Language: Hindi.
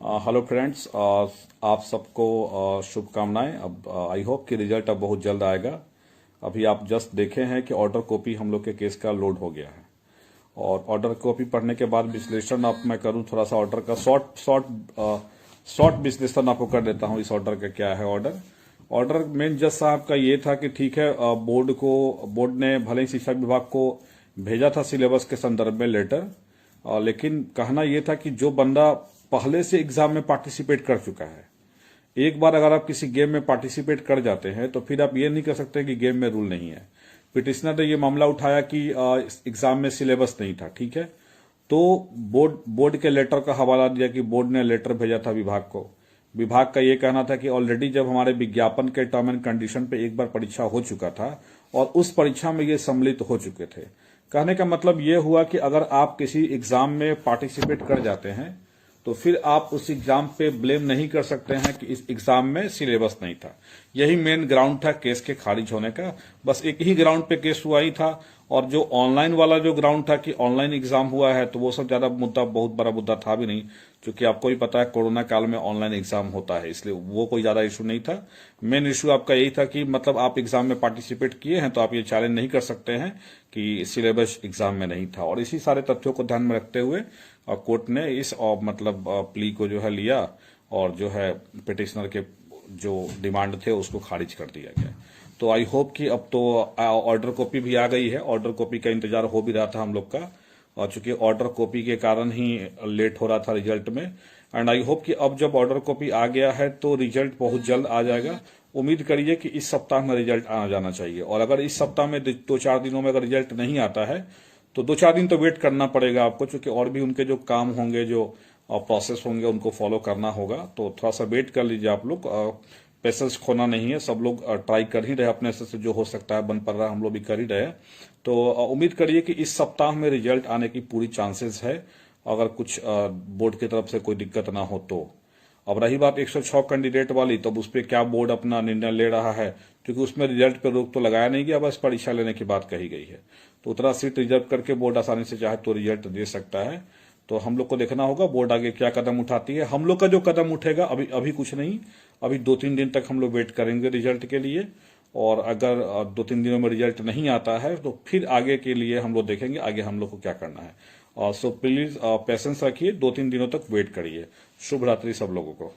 हेलो फ्रेंड्स, आप सबको शुभकामनाएं। अब आई होप कि रिजल्ट अब बहुत जल्द आएगा। अभी आप जस्ट देखे हैं कि ऑर्डर कॉपी हम लोग के केस का लोड हो गया है और ऑर्डर कॉपी पढ़ने के बाद विश्लेषण आप मैं करूं थोड़ा सा ऑर्डर का शॉर्ट विश्लेषण आपको कर देता हूं। इस ऑर्डर का क्या है। ऑर्डर मेन जज साहब का ये था कि ठीक है, बोर्ड ने भले ही शिक्षा विभाग को भेजा था सिलेबस के संदर्भ में लेटर, लेकिन कहना यह था कि जो बंदा पहले से एग्जाम में पार्टिसिपेट कर चुका है, एक बार अगर आप किसी गेम में पार्टिसिपेट कर जाते हैं तो फिर आप ये नहीं कर सकते कि गेम में रूल नहीं है। पिटिशनर ने ये मामला उठाया कि एग्जाम में सिलेबस नहीं था, ठीक है, तो बोर्ड के लेटर का हवाला दिया कि बोर्ड ने लेटर भेजा था विभाग को। विभाग का यह कहना था कि ऑलरेडी जब हमारे विज्ञापन के टर्म एंड कंडीशन पे एक बार परीक्षा हो चुका था और उस परीक्षा में ये सम्मिलित हो चुके थे। कहने का मतलब यह हुआ कि अगर आप किसी एग्जाम में पार्टिसिपेट कर जाते हैं तो फिर आप उस एग्जाम पे ब्लेम नहीं कर सकते हैं कि इस एग्जाम में सिलेबस नहीं था। यही मेन ग्राउंड था केस के खारिज होने का। बस एक ही ग्राउंड पे केस हुआ ही था। और जो ऑनलाइन वाला जो ग्राउंड था कि ऑनलाइन एग्जाम हुआ है, तो वो सब ज्यादा मुद्दा, बहुत बड़ा मुद्दा था भी नहीं, क्योंकि आपको भी पता है कोरोना काल में ऑनलाइन एग्जाम होता है, इसलिए वो कोई ज्यादा इशू नहीं था। मेन इशू आपका यही था कि मतलब आप एग्जाम में पार्टिसिपेट किए हैं तो आप ये चैलेंज नहीं कर सकते हैं कि सिलेबस एग्जाम में नहीं था। और इसी सारे तथ्यों को ध्यान में रखते हुए कोर्ट ने इस प्ली को जो है लिया और जो है पिटिशनर के जो डिमांड थे उसको खारिज कर दिया गया। तो आई होप कि अब तो ऑर्डर कॉपी भी आ गई है। ऑर्डर कॉपी का इंतजार हो भी रहा था हम लोग का, और चूंकि ऑर्डर कॉपी के कारण ही लेट हो रहा था रिजल्ट में। एंड आई होप कि अब जब ऑर्डर कॉपी आ गया है तो रिजल्ट बहुत जल्द आ जाएगा। उम्मीद करिए कि इस सप्ताह में रिजल्ट आ जाना चाहिए। और अगर इस सप्ताह में 2-4 दिनों में अगर रिजल्ट नहीं आता है तो 2-4 दिन तो वेट करना पड़ेगा आपको, क्योंकि और भी उनके जो काम होंगे, जो प्रोसेस होंगे, उनको फॉलो करना होगा। तो थोड़ा सा वेट कर लीजिए आप लोग। पेशेंस खोना नहीं है, सब लोग ट्राई कर ही रहे अपने से जो हो सकता है बन पड़ रहा है, हम लोग भी कर ही रहे। तो उम्मीद करिए कि इस सप्ताह में रिजल्ट आने की पूरी चांसेस है, अगर कुछ बोर्ड की तरफ से कोई दिक्कत ना हो तो। अब रही बात 106 कैंडिडेट वाली, तब उस पर क्या बोर्ड अपना निर्णय ले रहा है, क्योंकि उसमें रिजल्ट पर रोक तो लगाया नहीं गया, बस परीक्षा लेने की बात कही गई है। तो उतना सीट रिजर्व करके बोर्ड आसानी से चाहे तो रिजल्ट दे सकता है। तो हम लोग को देखना होगा बोर्ड आगे क्या कदम उठाती है। हम लोग का जो कदम उठेगा अभी कुछ नहीं, अभी 2-3 दिन तक हम लोग वेट करेंगे रिजल्ट के लिए। और अगर 2-3 दिनों में रिजल्ट नहीं आता है तो फिर आगे के लिए हम लोग देखेंगे आगे हम लोग को क्या करना है। सो प्लीज पेशेंस रखिए, 2-3 दिनों तक वेट करिए। शुभ रात्रि सब लोगों को।